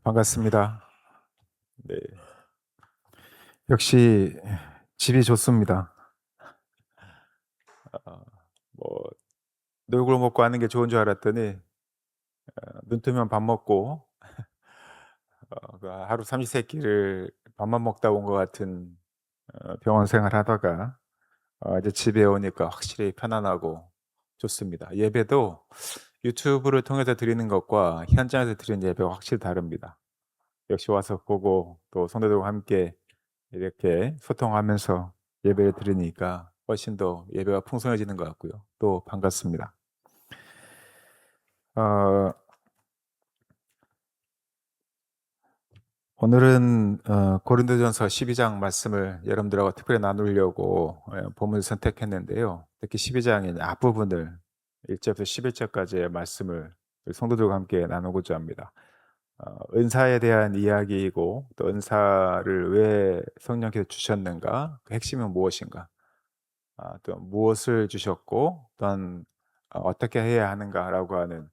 반갑습니다. 네. 역시 집이 좋습니다. 아 뭐 놀고 먹고 하는 게 좋은 줄 알았더니 눈 뜨면 밥 먹고 그 하루 삼시세 끼를 밥만 먹다 온 것 같은 병원 생활하다가 이제 집에 오니까 확실히 편안하고 좋습니다. 예배도 유튜브를 통해서 드리는 것과 현장에서 드리는 예배가 확실히 다릅니다. 역시 와서 보고 또 성도들과 함께 이렇게 소통하면서 예배를 드리니까 훨씬 더 예배가 풍성해지는 것 같고요. 또 반갑습니다. 어 오늘은 고린도전서 12장 말씀을 여러분들하고 특별히 나누려고 본문을 선택했는데요. 특히 12장의 앞부분을 1 절부터 11 절까지의 말씀을 우리 성도들과 함께 나누고자 합니다. 은사에 대한 이야기이고 또 은사를 왜 성령께서 주셨는가, 그 핵심은 무엇인가, 또 무엇을 주셨고 또한 어떻게 해야 하는가라고 하는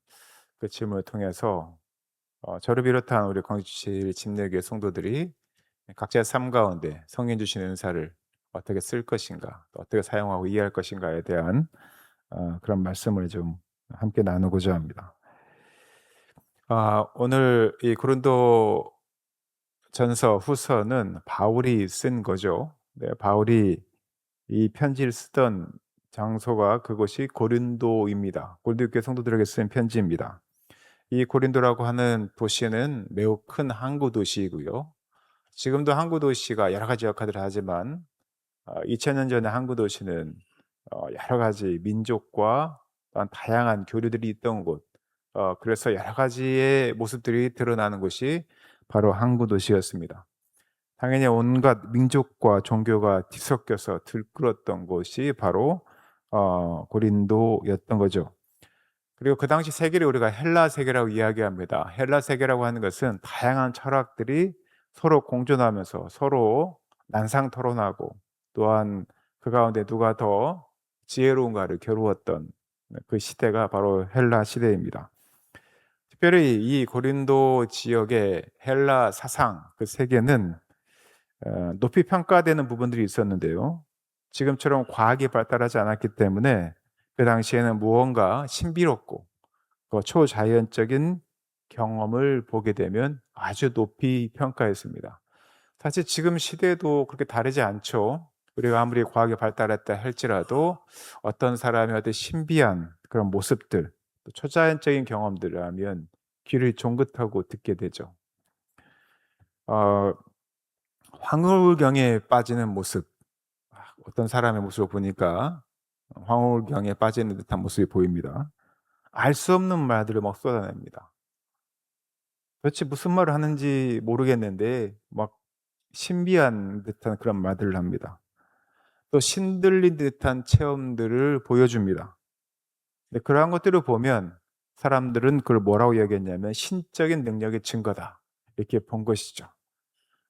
그 질문을 통해서 저를 비롯한 우리 광주시 침례교회 성도들이 각자의 삶 가운데 성령 주신 은사를 어떻게 쓸 것인가, 또 어떻게 사용하고 이해할 것인가에 대한 그런 말씀을 좀 함께 나누고자 합니다. 오늘 이 고린도 전서 후서는 바울이 쓴 거죠. 네, 바울이 이 편지를 쓰던 장소가 그곳이 고린도입니다. 고린도 교회 성도들에게 쓴 편지입니다. 이 고린도라고 하는 도시는 매우 큰 항구 도시이고요. 지금도 항구 도시가 여러 가지 역할을 하지만 2000년 전에 항구 도시는 여러 가지 민족과 또한 다양한 교류들이 있던 곳, 그래서 여러 가지의 모습들이 드러나는 곳이 바로 항구 도시였습니다. 당연히 온갖 민족과 종교가 뒤섞여서 들끓었던 곳이 바로 고린도였던 거죠. 그리고 그 당시 세계를 우리가 헬라 세계라고 이야기합니다. 헬라 세계라고 하는 것은 다양한 철학들이 서로 공존하면서 서로 난상 토론하고 또한 그 가운데 누가 더 지혜로운가를 겨루었던 그 시대가 바로 헬라 시대입니다. 특별히 이 고린도 지역의 헬라 사상, 그 세계는 높이 평가되는 부분들이 있었는데요. 지금처럼 과학이 발달하지 않았기 때문에 그 당시에는 무언가 신비롭고 초자연적인 경험을 보게 되면 아주 높이 평가했습니다. 사실 지금 시대도 그렇게 다르지 않죠. 우리가 아무리 과학이 발달했다 할지라도 어떤 사람의 어떤 신비한 그런 모습들, 또 초자연적인 경험들을 하면 귀를 쫑긋하고 듣게 되죠. 어, 황홀경에 빠지는 모습, 어떤 사람의 모습을 보니까 황홀경에 빠지는 듯한 모습이 보입니다. 알 수 없는 말들을 막 쏟아냅니다. 도대체 무슨 말을 하는지 모르겠는데 막 신비한 듯한 그런 말들을 합니다. 또 신들린 듯한 체험들을 보여줍니다. 근데 그러한 것들을 보면 사람들은 그걸 뭐라고 이야기했냐면 신적인 능력의 증거다, 이렇게 본 것이죠.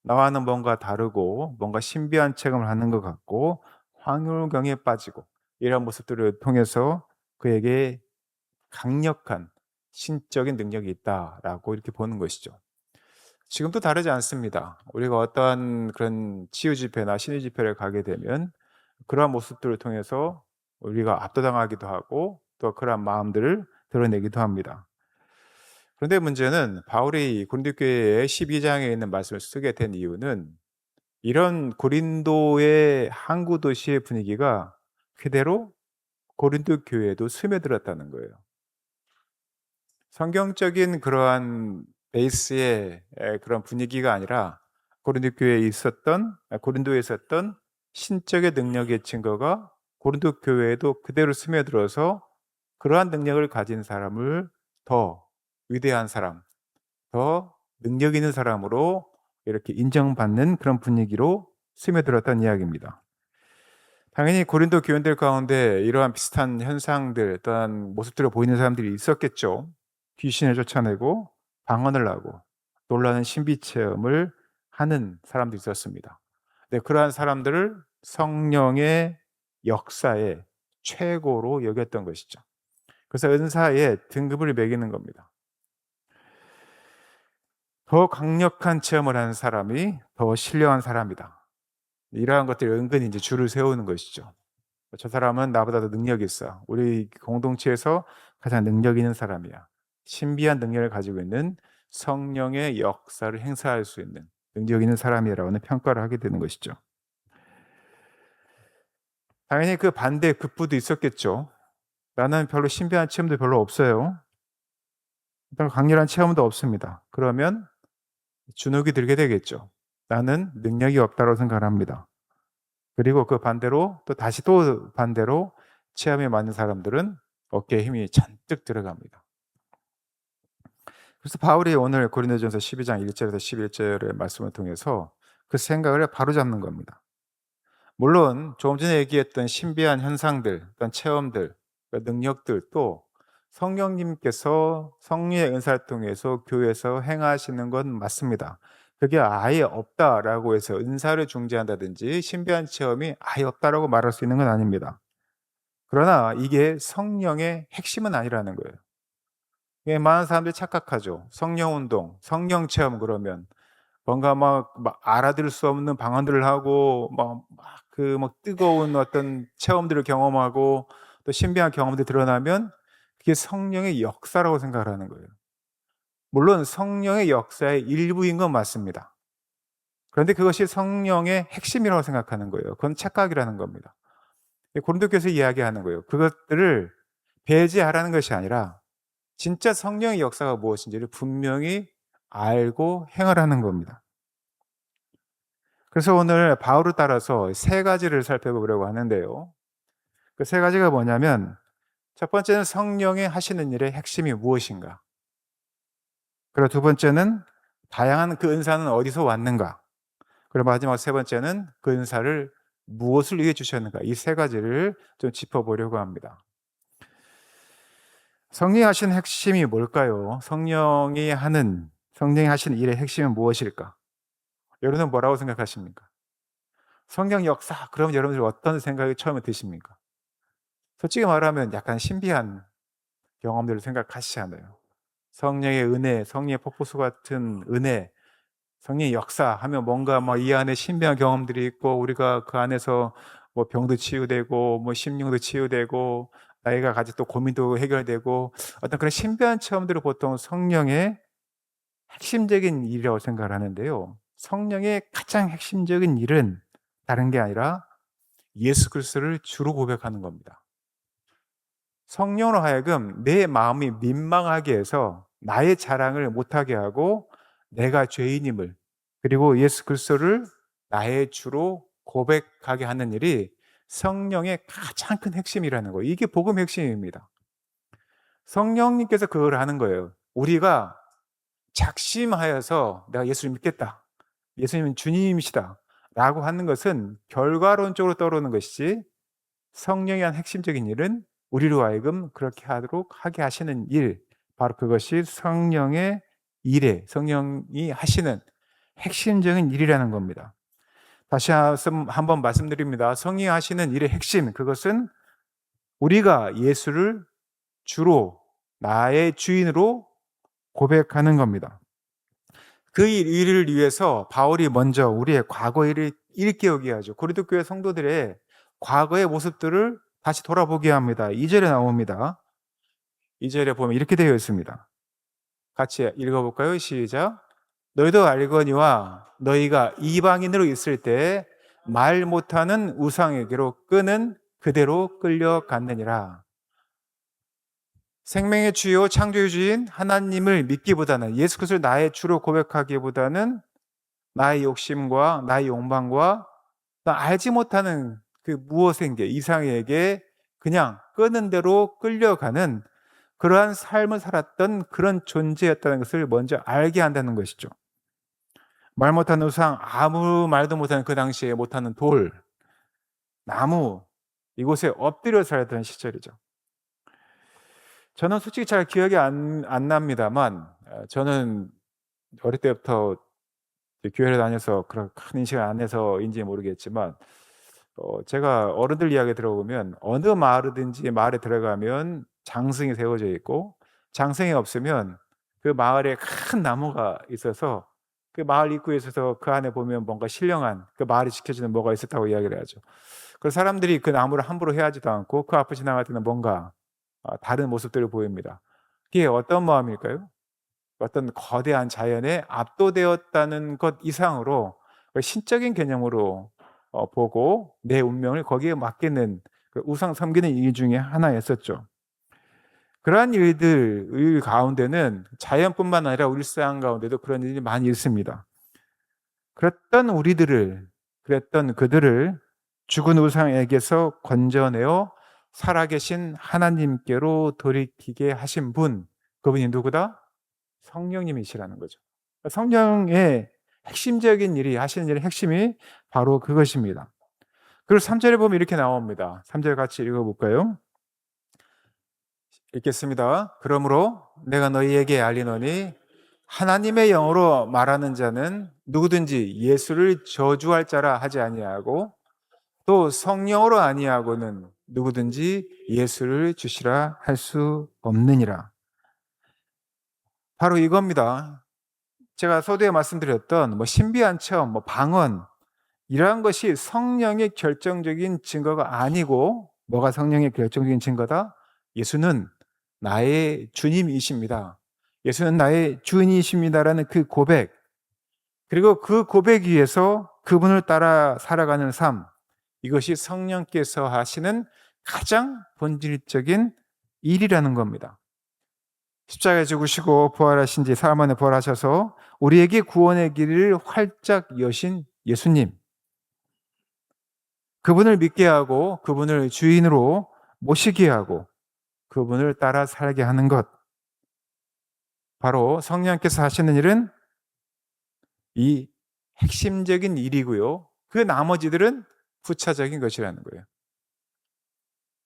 나와는 뭔가 다르고 뭔가 신비한 체험을 하는 것 같고 황홀경에 빠지고 이런 모습들을 통해서 그에게 강력한 신적인 능력이 있다라고 이렇게 보는 것이죠. 지금도 다르지 않습니다. 우리가 어떠한 그런 치유 집회나 신유 집회를 가게 되면 그러한 모습들을 통해서 우리가 압도당하기도 하고 또 그러한 마음들을 드러내기도 합니다. 그런데 문제는 바울이 고린도 교회의 12장에 있는 말씀을 쓰게 된 이유는 이런 고린도의 항구 도시의 분위기가 그대로 고린도 교회에도 스며들었다는 거예요. 성경적인 그러한 베이스의 그런 분위기가 아니라 고린도 교회에 있었던, 고린도에 있었던 신적의 능력의 증거가 고린도 교회에도 그대로 스며들어서 그러한 능력을 가진 사람을 더 위대한 사람, 더 능력 있는 사람으로 이렇게 인정받는 그런 분위기로 스며들었다는 이야기입니다. 당연히 고린도 교인들 가운데 이러한 비슷한 현상들 또한 모습들을 보이는 사람들이 있었겠죠. 귀신을 쫓아내고 방언을 하고 놀라는 신비 체험을 하는 사람들이 있었습니다. 네, 그러한 사람들을 성령의 역사의 최고로 여겼던 것이죠. 그래서 은사의 등급을 매기는 겁니다. 더 강력한 체험을 하는 사람이 더 신령한 사람이다. 이러한 것들이 은근히 이제 줄을 세우는 것이죠. 저 사람은 나보다 더 능력이 있어. 우리 공동체에서 가장 능력 있는 사람이야. 신비한 능력을 가지고 있는 성령의 역사를 행사할 수 있는 능력 있는 사람이라고는 평가를 하게 되는 것이죠. 당연히 그 반대 극부도 있었겠죠. 나는 별로 신비한 체험도 별로 없어요. 어떤 강렬한 체험도 없습니다. 그러면 주눅이 들게 되겠죠. 나는 능력이 없다고 생각합니다. 그리고 그 반대로 또 반대로 체험에 맞는 사람들은 어깨에 힘이 잔뜩 들어갑니다. 그래서 바울이 오늘 고린도전서 12장 1절에서 11절의 말씀을 통해서 그 생각을 바로잡는 겁니다. 물론 조금 전에 얘기했던 신비한 현상들, 어떤 체험들, 능력들 또 성령님께서 성령의 은사를 통해서 교회에서 행하시는 건 맞습니다. 그게 아예 없다라고 해서 은사를 중지한다든지 신비한 체험이 아예 없다라고 말할 수 있는 건 아닙니다. 그러나 이게 성령의 핵심은 아니라는 거예요. 예, 많은 사람들이 착각하죠. 성령 운동, 성령 체험 그러면 뭔가 막 알아들을 수 없는 방언들을 하고 막 뜨거운 어떤 체험들을 경험하고 또 신비한 경험들이 드러나면 그게 성령의 역사라고 생각을 하는 거예요. 물론 성령의 역사의 일부인 건 맞습니다. 그런데 그것이 성령의 핵심이라고 생각하는 거예요. 그건 착각이라는 겁니다. 고린도교에서 이야기하는 거예요. 그것들을 배제하라는 것이 아니라 진짜 성령의 역사가 무엇인지를 분명히 알고 행하라는 겁니다. 그래서 오늘 바울을 따라서 세 가지를 살펴보려고 하는데요. 그 세 가지가 뭐냐면 첫 번째는 성령의 하시는 일의 핵심이 무엇인가? 그리고 두 번째는 다양한 그 은사는 어디서 왔는가? 그리고 마지막 세 번째는 그 은사를 무엇을 위해 주셨는가? 이 세 가지를 좀 짚어보려고 합니다. 성령이 하시는 핵심이 뭘까요? 성령이 하시는 일의 핵심은 무엇일까? 여러분은 뭐라고 생각하십니까? 성령 역사, 그럼 여러분들 어떤 생각이 처음에 드십니까? 솔직히 말하면 약간 신비한 경험들을 생각하시잖아요. 성령의 은혜, 성령의 폭포수 같은 은혜, 성령의 역사 하면 뭔가 이 안에 신비한 경험들이 있고 우리가 그 안에서 병도 치유되고 심령도 치유되고 나이가 가진 또 고민도 해결되고 어떤 그런 신비한 체험들을 보통 성령의 핵심적인 일이라고 생각을 하는데요. 성령의 가장 핵심적인 일은 다른 게 아니라 예수 그리스도를 주로 고백하는 겁니다. 성령으로 하여금 내 마음이 민망하게 해서 나의 자랑을 못하게 하고 내가 죄인임을 그리고 예수 그리스도를 나의 주로 고백하게 하는 일이 성령의 가장 큰 핵심이라는 거예요. 이게 복음의 핵심입니다. 성령님께서 그걸 하는 거예요. 우리가 작심하여서 내가 예수를 믿겠다. 예수님은 주님이시다. 라고 하는 것은 결과론적으로 떠오르는 것이지 성령이 한 핵심적인 일은 우리로 하여금 그렇게 하게 하시는 일, 바로 그것이 성령의 성령이 하시는 핵심적인 일이라는 겁니다. 다시 한번 말씀드립니다. 성령이 하시는 일의 핵심, 그것은 우리가 예수를 주로 나의 주인으로 고백하는 겁니다. 그 일을 위해서 바울이 먼저 우리의 과거 일을 일깨우게 하죠. 고린도 교회 성도들의 과거의 모습들을 다시 돌아보게 합니다. 2절에 나옵니다. 2절에 보면 이렇게 되어 있습니다. 같이 읽어볼까요? 시작. 너희도 알거니와 너희가 이방인으로 있을 때 말 못하는 우상에게로 끄는 그대로 끌려갔느니라. 생명의 주요 창조주인 하나님을 믿기보다는 예수 그리스도를 나의 주로 고백하기보다는 나의 욕심과 나의 욕망과 나 알지 못하는 그 무엇인게 이상에게 그냥 끄는 대로 끌려가는 그러한 삶을 살았던 그런 존재였다는 것을 먼저 알게 한다는 것이죠. 말 못하는 우상, 아무 말도 못하는 그 당시에 못하는 돌, 나무, 이곳에 엎드려 살던 시절이죠. 저는 솔직히 잘 기억이 안 납니다만 저는 어릴 때부터 교회를 다녀서 그런 큰 인식을 안 해서인지 모르겠지만 제가 어른들 이야기 들어보면 어느 마을이든지 마을에 들어가면 장승이 세워져 있고 장승이 없으면 그 마을에 큰 나무가 있어서 그 마을 입구에 있어서 그 안에 보면 뭔가 신령한 그 마을이 지켜주는 뭐가 있었다고 이야기를 하죠. 그 사람들이 그 나무를 함부로 해하지도 않고 그 앞을 지나갈 때는 뭔가 다른 모습들을 보입니다. 그게 어떤 마음일까요? 어떤 거대한 자연에 압도되었다는 것 이상으로 신적인 개념으로 보고 내 운명을 거기에 맡기는 그 우상 섬기는 일 중에 하나였었죠. 그러한 일들 가운데는 자연뿐만 아니라 일상 가운데도 그런 일이 많이 있습니다. 그랬던 그들을 죽은 우상에게서 건져내어 살아계신 하나님께로 돌이키게 하신 분, 그분이 누구다? 성령님이시라는 거죠. 성령의 핵심적인 일이 하시는 일의 핵심이 바로 그것입니다. 그리고 3절에 보면 이렇게 나옵니다. 3절 같이 읽어볼까요? 읽겠습니다. 그러므로 내가 너희에게 알리노니 하나님의 영으로 말하는 자는 누구든지 예수를 저주할 자라 하지 아니하고 또 성령으로 아니하고는 누구든지 예수를 주시라 할 수 없느니라. 바로 이겁니다. 제가 서두에 말씀드렸던 신비한 체험, 방언 이러한 것이 성령의 결정적인 증거가 아니고 뭐가 성령의 결정적인 증거다? 예수는 나의 주님이십니다. 예수는 나의 주인이십니다라는 그 고백, 그리고 그 고백 위에서 그분을 따라 살아가는 삶, 이것이 성령께서 하시는 가장 본질적인 일이라는 겁니다. 십자가에 죽으시고 부활하신 지 사흘 만에 부활하셔서 우리에게 구원의 길을 활짝 여신 예수님, 그분을 믿게 하고 그분을 주인으로 모시게 하고 그분을 따라 살게 하는 것, 바로 성령께서 하시는 일은 이 핵심적인 일이고요. 그 나머지들은 부차적인 것이라는 거예요.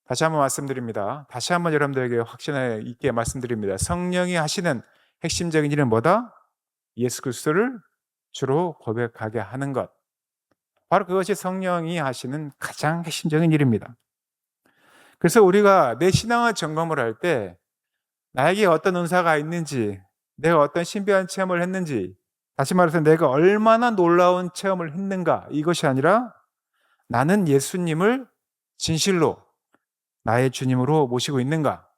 다시 한번 말씀드립니다. 다시 한번 여러분들에게 확신을 있게 말씀드립니다. 성령이 하시는 핵심적인 일은 뭐다? 예수 그리스도를 주로 고백하게 하는 것. 바로 그것이 성령이 하시는 가장 핵심적인 일입니다. 그래서 우리가 내 신앙을 점검을 할 때 나에게 어떤 은사가 있는지, 내가 어떤 신비한 체험을 했는지, 다시 말해서 내가 얼마나 놀라운 체험을 했는가, 이것이 아니라 나는 예수님을 진실로 나의 주님으로 모시고 있는가,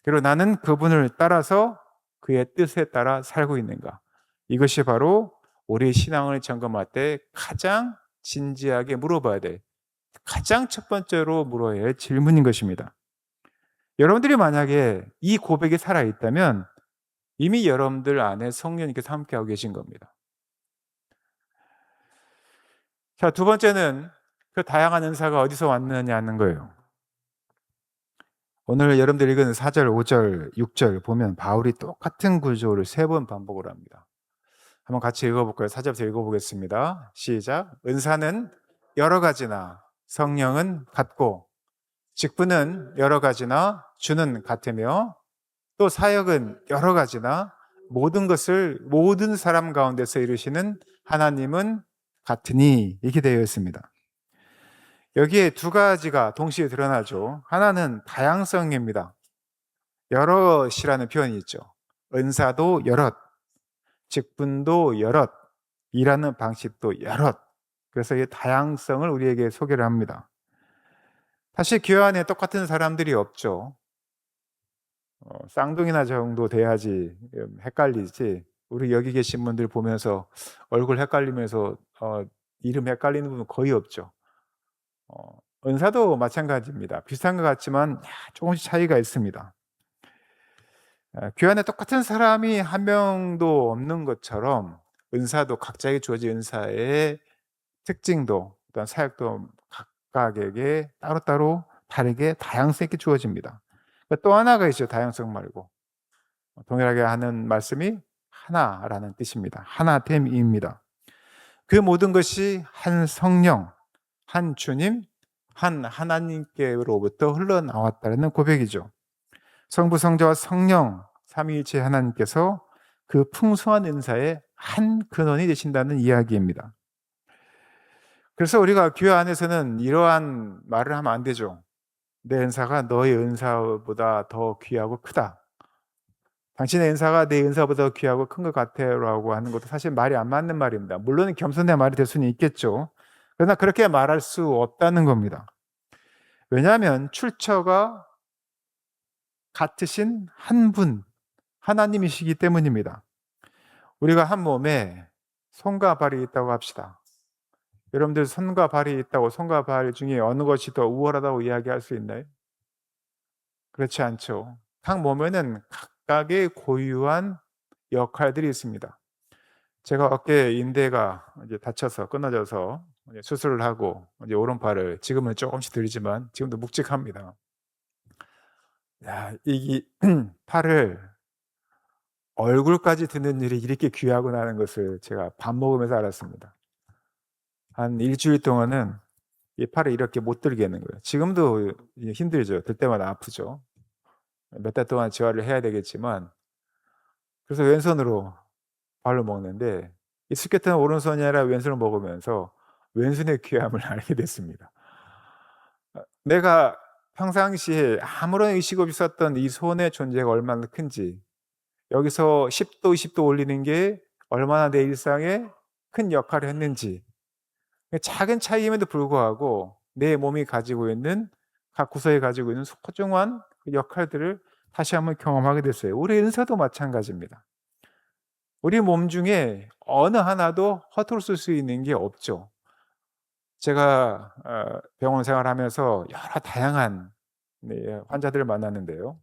그리고 나는 그분을 따라서 그의 뜻에 따라 살고 있는가, 이것이 바로 우리의 신앙을 점검할 때 가장 진지하게 물어봐야 될, 가장 첫 번째로 물어야 할 질문인 것입니다. 여러분들이 만약에 이 고백이 살아있다면 이미 여러분들 안에 성령님께서 함께하고 계신 겁니다. 자, 두 번째는 그 다양한 은사가 어디서 왔느냐는 거예요. 오늘 여러분들이 읽은 4절, 5절, 6절 보면 바울이 똑같은 구조를 3번 반복을 합니다. 한번 같이 읽어볼까요? 4절부터 읽어보겠습니다. 시작. 은사는 여러 가지나 성령은 같고 직분은 여러 가지나 주는 같으며 또 사역은 여러 가지나 모든 것을 모든 사람 가운데서 이루시는 하나님은 같으니, 이렇게 되어 있습니다. 여기에 두 가지가 동시에 드러나죠. 하나는 다양성입니다. 여럿이라는 표현이 있죠. 은사도 여럿, 직분도 여럿, 일하는 방식도 여럿. 그래서 이 다양성을 우리에게 소개를 합니다. 사실 교회 안에 똑같은 사람들이 없죠. 쌍둥이나 정도 돼야지 헷갈리지. 우리 여기 계신 분들 보면서 얼굴 헷갈리면서 이름 헷갈리는 분은 거의 없죠. 은사도 마찬가지입니다. 비슷한 것 같지만 조금씩 차이가 있습니다. 교회 안에 똑같은 사람이 한 명도 없는 것처럼 은사도 각자에게 주어진 은사의 특징도 또한 사역도 각각에게 따로따로 다르게 다양성 있게 주어집니다. 또 하나가 있죠. 다양성 말고 동일하게 하는 말씀이 하나라는 뜻입니다. 하나됨입니다. 그 모든 것이 한 성령, 한 주님, 한 하나님께로부터 흘러나왔다는 고백이죠. 성부, 성자와 성령 삼위일체 하나님께서 그 풍성한 은사의 한 근원이 되신다는 이야기입니다. 그래서 우리가 교회 안에서는 이러한 말을 하면 안 되죠. 내 은사가 너의 은사보다 더 귀하고 크다. 당신의 은사가 내 은사보다 귀하고 큰 것 같아라고 하는 것도 사실 말이 안 맞는 말입니다. 물론 겸손의 말이 될 수는 있겠죠. 그러나 그렇게 말할 수 없다는 겁니다. 왜냐하면 출처가 같으신 한 분, 하나님이시기 때문입니다. 우리가 한 몸에 손과 발이 있다고 합시다. 여러분들 손과 발이 있다고 손과 발 중에 어느 것이 더 우월하다고 이야기할 수 있나요? 그렇지 않죠. 각 몸에는 각각의 고유한 역할들이 있습니다. 제가 어깨 인대가 이제 다쳐서 끊어져서 이제 수술을 하고 이제 오른팔을 지금은 조금씩 들리지만 지금도 묵직합니다. 야, 이 팔을 얼굴까지 드는 일이 이렇게 귀하구나 하는 것을 제가 밥 먹으면서 알았습니다. 한 일주일 동안은 이 팔을 이렇게 못 들겠는 거예요. 지금도 힘들죠. 들 때마다 아프죠. 몇 달 동안 재활을 해야 되겠지만, 그래서 왼손으로 밥을 먹는데 익숙했던 오른손이 아니라 왼손을 먹으면서 왼손의 귀함을 알게 됐습니다. 내가 평상시에 아무런 의식 없이 썼던 이 손의 존재가 얼마나 큰지, 여기서 10도 20도 올리는 게 얼마나 내 일상에 큰 역할을 했는지, 작은 차이임에도 불구하고 내 몸이 가지고 있는, 각 구석에 가지고 있는 소중한 역할들을 다시 한번 경험하게 됐어요. 우리 은사도 마찬가지입니다. 우리 몸 중에 어느 하나도 허투루 쓸 수 있는 게 없죠. 제가 병원 생활하면서 여러 다양한 환자들을 만났는데요.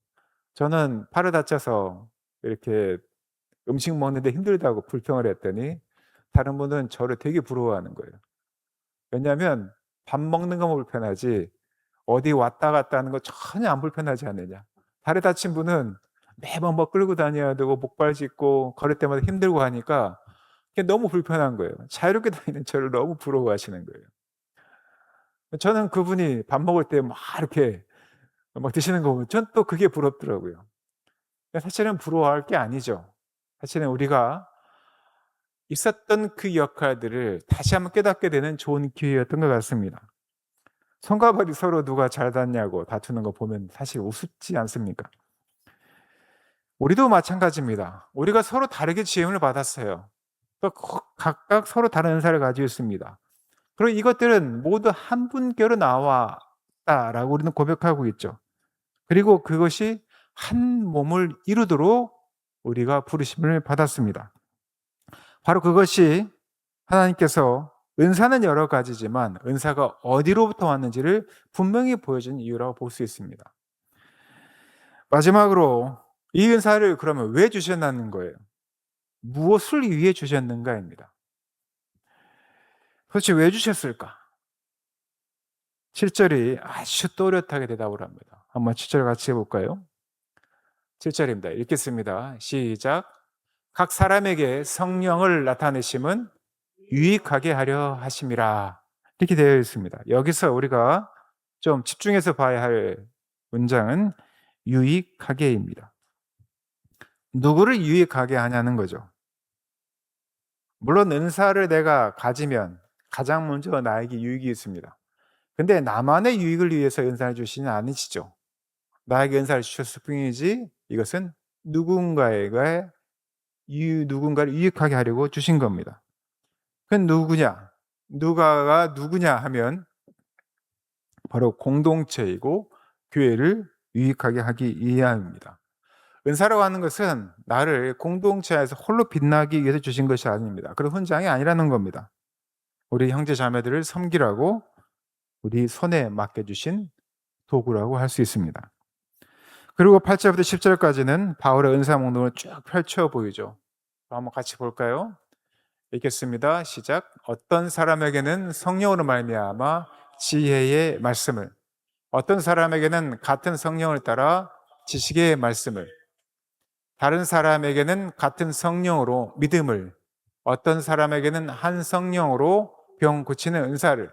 저는 팔을 다쳐서 이렇게 음식 먹는데 힘들다고 불평을 했더니 다른 분은 저를 되게 부러워하는 거예요. 왜냐하면 밥 먹는 것만 불편하지 어디 왔다 갔다 하는 거 전혀 안 불편하지 않느냐. 다리 다친 분은 매번 뭐 끌고 다녀야 되고 목발 짚고 걸을 때마다 힘들고 하니까 그게 너무 불편한 거예요. 자유롭게 다니는 저를 너무 부러워하시는 거예요. 저는 그분이 밥 먹을 때 막 이렇게 막 드시는 거 보면 전 또 그게 부럽더라고요. 사실은 부러워할 게 아니죠. 사실은 우리가 있었던 그 역할들을 다시 한번 깨닫게 되는 좋은 기회였던 것 같습니다. 손과 발이 서로 누가 잘 닿냐고 다투는 거 보면 사실 우습지 않습니까? 우리도 마찬가지입니다. 우리가 서로 다르게 지음을 받았어요. 또 각각 서로 다른 은사를 가지고 있습니다. 그리고 이것들은 모두 한 분께로 나왔다라고 우리는 고백하고 있죠. 그리고 그것이 한 몸을 이루도록 우리가 부르심을 받았습니다. 바로 그것이 하나님께서 은사는 여러 가지지만 은사가 어디로부터 왔는지를 분명히 보여준 이유라고 볼 수 있습니다. 마지막으로 이 은사를 그러면 왜 주셨다는 거예요? 무엇을 위해 주셨는가입니다. 도대체 왜 주셨을까? 7절이 아주 또렷하게 대답을 합니다. 한번 7절 같이 해볼까요? 7절입니다. 읽겠습니다. 시작. 각 사람에게 성령을 나타내심은 유익하게 하려 하심이라. 이렇게 되어 있습니다. 여기서 우리가 좀 집중해서 봐야 할 문장은 유익하게입니다. 누구를 유익하게 하냐는 거죠. 물론 은사를 내가 가지면 가장 먼저 나에게 유익이 있습니다. 근데 나만의 유익을 위해서 은사를 주시는 아니시죠. 나에게 은사를 주셨을 뿐이지 이것은 누군가를 유익하게 하려고 주신 겁니다. 그건 누구냐? 누가가 누구냐 하면 바로 공동체이고 교회를 유익하게 하기 위함입니다. 은사라고 하는 것은 나를 공동체에서 홀로 빛나기 위해서 주신 것이 아닙니다. 그런 훈장이 아니라는 겁니다. 우리 형제 자매들을 섬기라고 우리 손에 맡겨주신 도구라고 할 수 있습니다. 그리고 8절부터 10절까지는 바울의 은사 목록을 쭉 펼쳐 보이죠. 한번 같이 볼까요? 읽겠습니다. 시작. 어떤 사람에게는 성령으로 말미암아 지혜의 말씀을, 어떤 사람에게는 같은 성령을 따라 지식의 말씀을, 다른 사람에게는 같은 성령으로 믿음을, 어떤 사람에게는 한 성령으로 병 고치는 은사를,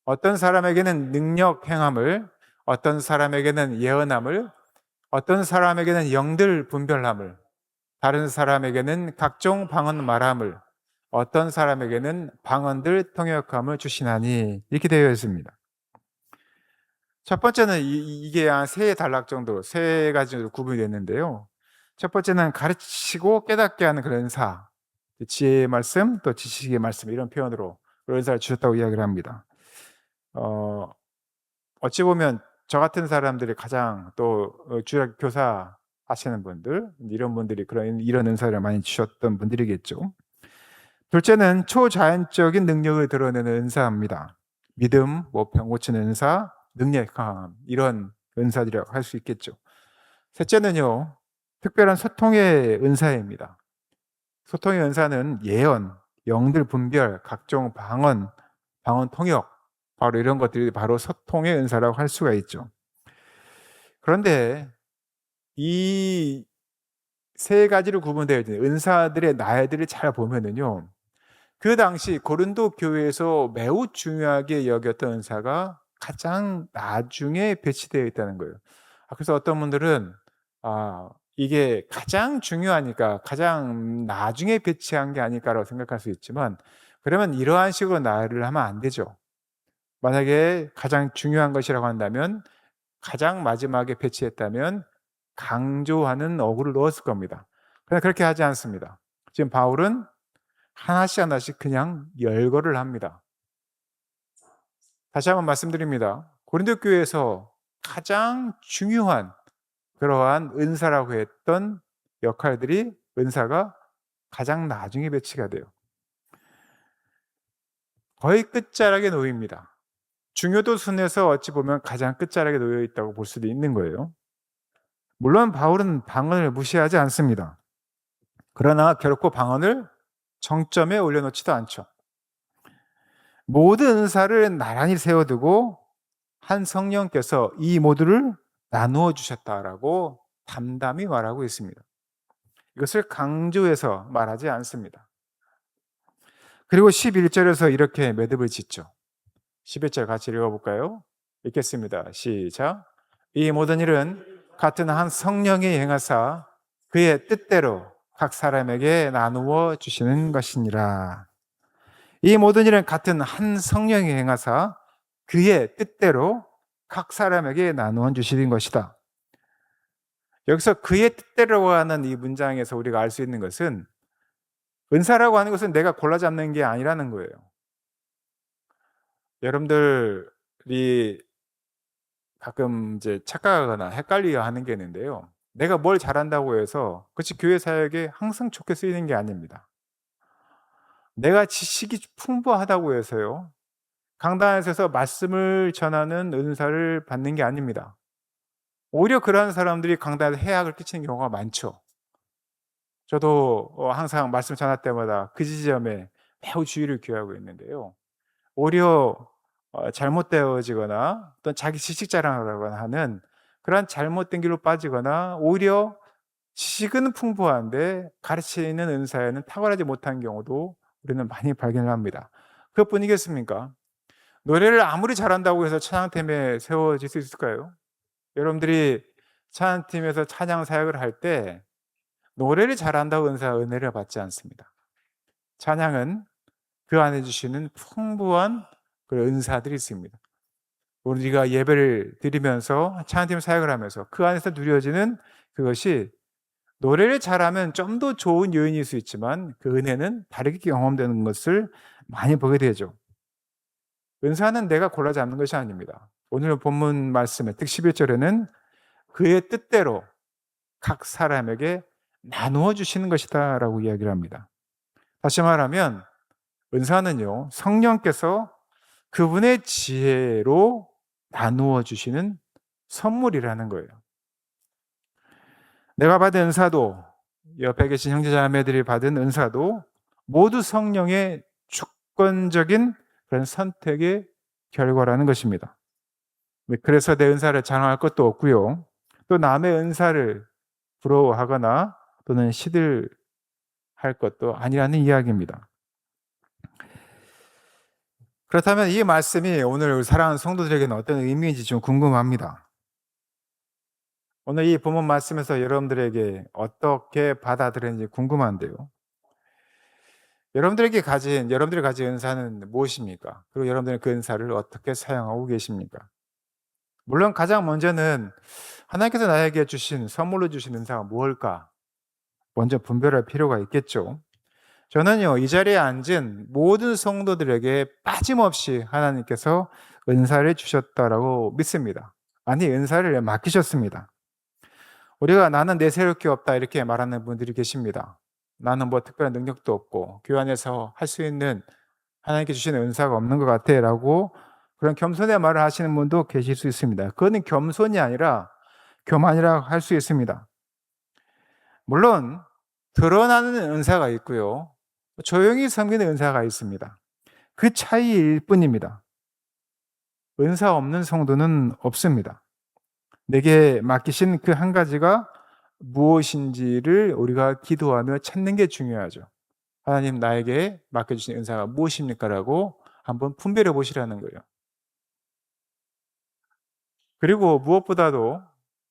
어떤 사람에게는 능력 행함을, 어떤 사람에게는 예언함을, 어떤 사람에게는 영들 분별함을, 다른 사람에게는 각종 방언 말함을, 어떤 사람에게는 방언들 통역함을 주시나니. 이렇게 되어 있습니다. 첫 번째는 이게 한 세 단락 정도, 세 가지로 구분이 됐는데요. 첫 번째는 가르치고 깨닫게 하는 그런 은사, 지혜의 말씀, 또 지식의 말씀 이런 표현으로 그런 은사를 주셨다고 이야기를 합니다. 어찌 보면 저 같은 사람들이 가장 또 주일 교사 하시는 분들, 이런 분들이 이런 은사를 많이 주셨던 분들이겠죠. 둘째는 초자연적인 능력을 드러내는 은사입니다. 믿음, 병 고치는 은사, 능력 강함 이런 은사들이라고 할 수 있겠죠. 셋째는요, 특별한 소통의 은사입니다. 소통의 은사는 예언, 영들 분별, 각종 방언 통역, 바로 이런 것들이 바로 소통의 은사라고 할 수가 있죠. 그런데 이 세 가지로 구분되어 있는 은사들의 나이들을 잘 보면은요, 그 당시 고린도 교회에서 매우 중요하게 여겼던 은사가 가장 나중에 배치되어 있다는 거예요. 그래서 어떤 분들은 이게 가장 중요하니까 가장 나중에 배치한 게 아닐까라고 생각할 수 있지만, 그러면 이러한 식으로 나열을 하면 안 되죠. 만약에 가장 중요한 것이라고 한다면 가장 마지막에 배치했다면 강조하는 어구를 넣었을 겁니다. 그러나 그렇게 하지 않습니다. 지금 바울은 하나씩 그냥 열거를 합니다. 다시 한번 말씀드립니다. 고린도 교회에서 가장 중요한 그러한 은사라고 했던 역할들이, 은사가 가장 나중에 배치가 돼요. 거의 끝자락에 놓입니다. 중요도 순에서 어찌 보면 가장 끝자락에 놓여 있다고 볼 수도 있는 거예요. 물론 바울은 방언을 무시하지 않습니다. 그러나 결코 방언을 정점에 올려놓지도 않죠. 모든 은사를 나란히 세워두고 한 성령께서 이 모두를 나누어 주셨다라고 담담히 말하고 있습니다. 이것을 강조해서 말하지 않습니다. 그리고 11절에서 이렇게 매듭을 짓죠. 11절 같이 읽어볼까요? 읽겠습니다. 시작. 이 모든 일은 같은 한 성령이 행하사 그의 뜻대로 각 사람에게 나누어 주시는 것이니라. 이 모든 일은 같은 한 성령이 행하사 그의 뜻대로 각 사람에게 나누어 주시는 것이다. 여기서 그의 뜻대로 하는 이 문장에서 우리가 알 수 있는 것은, 은사라고 하는 것은 내가 골라 잡는 게 아니라는 거예요. 여러분들이 가끔 이제 착각하거나 헷갈려 하는 게 있는데요. 내가 뭘 잘한다고 해서 그것이 교회 사역에 항상 좋게 쓰이는 게 아닙니다. 내가 지식이 풍부하다고 해서요, 강단에 서서 말씀을 전하는 은사를 받는 게 아닙니다. 오히려 그러한 사람들이 강단에서 해악을 끼치는 경우가 많죠. 저도 항상 말씀 전할 때마다 그 지점에 매우 주의를 기울이고 있는데요. 오히려 잘못되어지거나 어떤 자기 지식 자랑을 하는 그런 잘못된 길로 빠지거나, 오히려 지식은 풍부한데 가르치는 은사에는 탁월하지 못한 경우도 우리는 많이 발견을 합니다. 그것뿐이겠습니까? 노래를 아무리 잘한다고 해서 찬양팀에 세워질 수 있을까요? 여러분들이 찬양팀에서 찬양 사역을 할 때 노래를 잘한다고 은혜를 받지 않습니다. 찬양은 그 안에 주시는 풍부한 그런 은사들이 있습니다. 우리가 예배를 드리면서 찬양팀 사역을 하면서 그 안에서 누려지는 그것이, 노래를 잘하면 좀 더 좋은 요인일 수 있지만 그 은혜는 다르게 경험되는 것을 많이 보게 되죠. 은사는 내가 골라 잡는 것이 아닙니다. 오늘 본문 말씀에 특 11절에는 그의 뜻대로 각 사람에게 나누어 주시는 것이다 라고 이야기를 합니다. 다시 말하면 은사는요, 성령께서 그분의 지혜로 나누어 주시는 선물이라는 거예요. 내가 받은 은사도, 옆에 계신 형제자매들이 받은 은사도 모두 성령의 주권적인 그런 선택의 결과라는 것입니다. 그래서 내 은사를 자랑할 것도 없고요, 또 남의 은사를 부러워하거나 또는 시들할 것도 아니라는 이야기입니다. 그렇다면 이 말씀이 오늘 사랑하는 성도들에게는 어떤 의미인지 좀 궁금합니다. 오늘 이 본문 말씀에서 여러분들에게 어떻게 받아들이는지 궁금한데요. 여러분들이 가진 은사는 무엇입니까? 그리고 여러분들은 그 은사를 어떻게 사용하고 계십니까? 물론 가장 먼저는 하나님께서 나에게 주신, 선물로 주신 은사가 무엇일까? 먼저 분별할 필요가 있겠죠. 저는요, 이 자리에 앉은 모든 성도들에게 빠짐없이 하나님께서 은사를 주셨다라고 믿습니다. 아니, 은사를 맡기셨습니다. 우리가 나는 내세울 게 없다 이렇게 말하는 분들이 계십니다. 나는 뭐 특별한 능력도 없고 교회 안에서 할 수 있는 하나님께 주시는 은사가 없는 것 같아 라고 그런 겸손의 말을 하시는 분도 계실 수 있습니다. 그거는 겸손이 아니라 교만이라고 할 수 있습니다. 물론 드러나는 은사가 있고요, 조용히 섬기는 은사가 있습니다. 그 차이일 뿐입니다. 은사 없는 성도는 없습니다. 내게 맡기신 그 한 가지가 무엇인지를 우리가 기도하며 찾는 게 중요하죠. 하나님, 나에게 맡겨주신 은사가 무엇입니까? 라고 한번 분별해 보시라는 거예요. 그리고 무엇보다도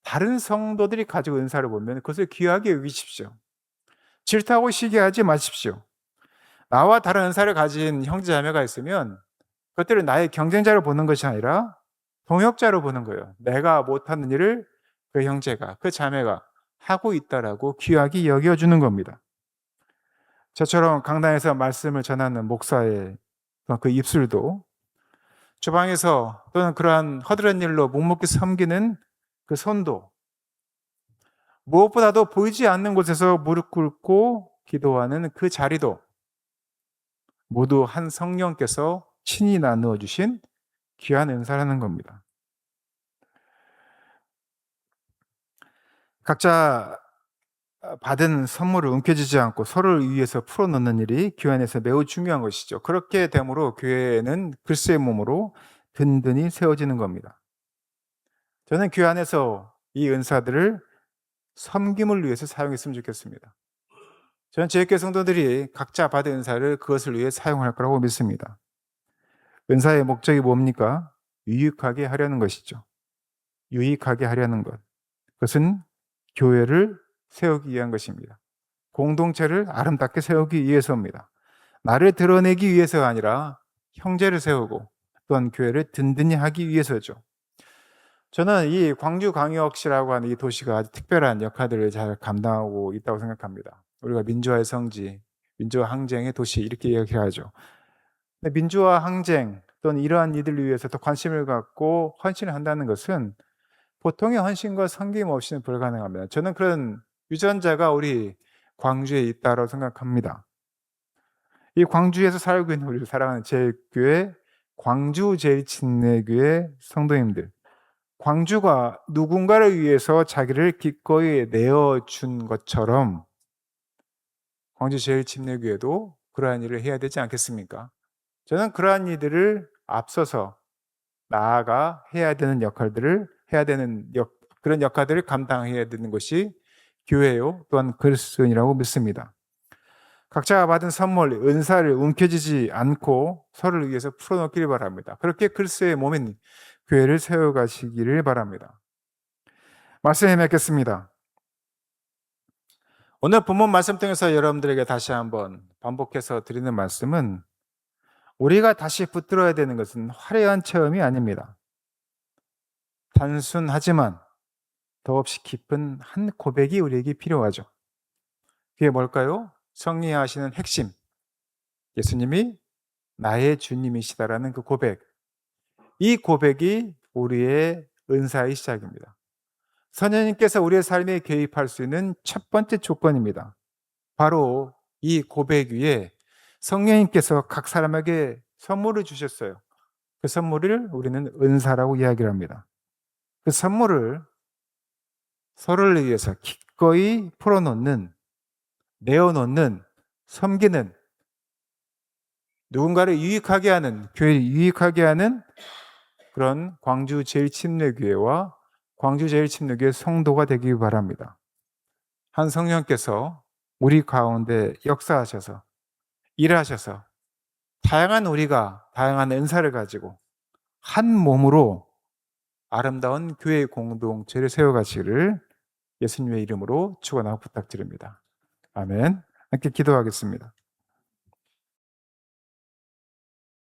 다른 성도들이 가지고 은사를 보면 그것을 귀하게 여기십시오. 질투하고 시기하지 마십시오. 나와 다른 은사를 가진 형제 자매가 있으면 그것들을 나의 경쟁자로 보는 것이 아니라 동역자로 보는 거예요. 내가 못하는 일을 그 형제가, 그 자매가 하고 있다라고 귀하게 여겨주는 겁니다. 저처럼 강단에서 말씀을 전하는 목사의 그 입술도, 주방에서 또는 그러한 허드렛 일로 묵묵히 섬기는 그 손도, 무엇보다도 보이지 않는 곳에서 무릎 꿇고 기도하는 그 자리도 모두 한 성령께서 친히 나누어 주신 귀한 은사라는 겁니다. 각자 받은 선물을 움켜쥐지 않고 서로를 위해서 풀어놓는 일이 교회 안에서 매우 중요한 것이죠. 그렇게 되므로 교회는 그리스도의 몸으로 든든히 세워지는 겁니다. 저는 교회 안에서 이 은사들을 섬김을 위해서 사용했으면 좋겠습니다. 저는 제 교회 성도들이 각자 받은 은사를 그것을 위해 사용할 거라고 믿습니다. 은사의 목적이 뭡니까? 유익하게 하려는 것이죠. 유익하게 하려는 것. 그것은 교회를 세우기 위한 것입니다. 공동체를 아름답게 세우기 위해서입니다. 나를 드러내기 위해서가 아니라 형제를 세우고 또한 교회를 든든히 하기 위해서죠. 저는 이 광주광역시라고 하는 이 도시가 아주 특별한 역할들을 잘 감당하고 있다고 생각합니다. 우리가 민주화의 성지, 민주화 항쟁의 도시 이렇게 이야기하죠. 근데 민주화 항쟁 또는 이러한 이들을 위해서 더 관심을 갖고 헌신을 한다는 것은 보통의 헌신과 섬김 없이는 불가능합니다. 저는 그런 유전자가 우리 광주에 있다고 생각합니다. 이 광주에서 살고 있는 우리 사랑하는 제일교회 광주제일침례교회 성도님들, 광주가 누군가를 위해서 자기를 기꺼이 내어준 것처럼 광주제일침례교회도 그러한 일을 해야 되지 않겠습니까? 저는 그러한 이들을 앞서서 나아가 해야 되는 역할들을 해야 되는 그런 역할들을 감당해야 되는 것이 교회요, 또한 그리스도인이라고 믿습니다. 각자가 받은 선물, 은사를 움켜쥐지 않고 서로를 위해서 풀어놓기를 바랍니다. 그렇게 그리스도의 몸인 교회를 세워가시기를 바랍니다. 말씀에 맺겠습니다. 오늘 본문 말씀 통해서 여러분들에게 다시 한번 반복해서 드리는 말씀은, 우리가 다시 붙들어야 되는 것은 화려한 체험이 아닙니다. 단순하지만 더없이 깊은 한 고백이 우리에게 필요하죠. 그게 뭘까요? 성리하시는 핵심, 예수님이 나의 주님이시다라는 그 고백. 이 고백이 우리의 은사의 시작입니다. 선생님께서 우리의 삶에 개입할 수 있는 첫 번째 조건입니다. 바로 이 고백 위에 성령님께서 각 사람에게 선물을 주셨어요. 그 선물을 우리는 은사라고 이야기를 합니다. 그 선물을 서로를 위해서 기꺼이 풀어놓는, 내어놓는, 섬기는, 누군가를 유익하게 하는, 교회를 유익하게 하는 그런 광주제일침례교회와 광주제일침례교회 성도가 되기 바랍니다. 한 성령께서 우리 가운데 역사하셔서 일하셔서 다양한 우리가 다양한 은사를 가지고 한 몸으로 아름다운 교회 공동체를 세워가시기를 예수님의 이름으로 축원하고 부탁드립니다. 아멘. 함께 기도하겠습니다.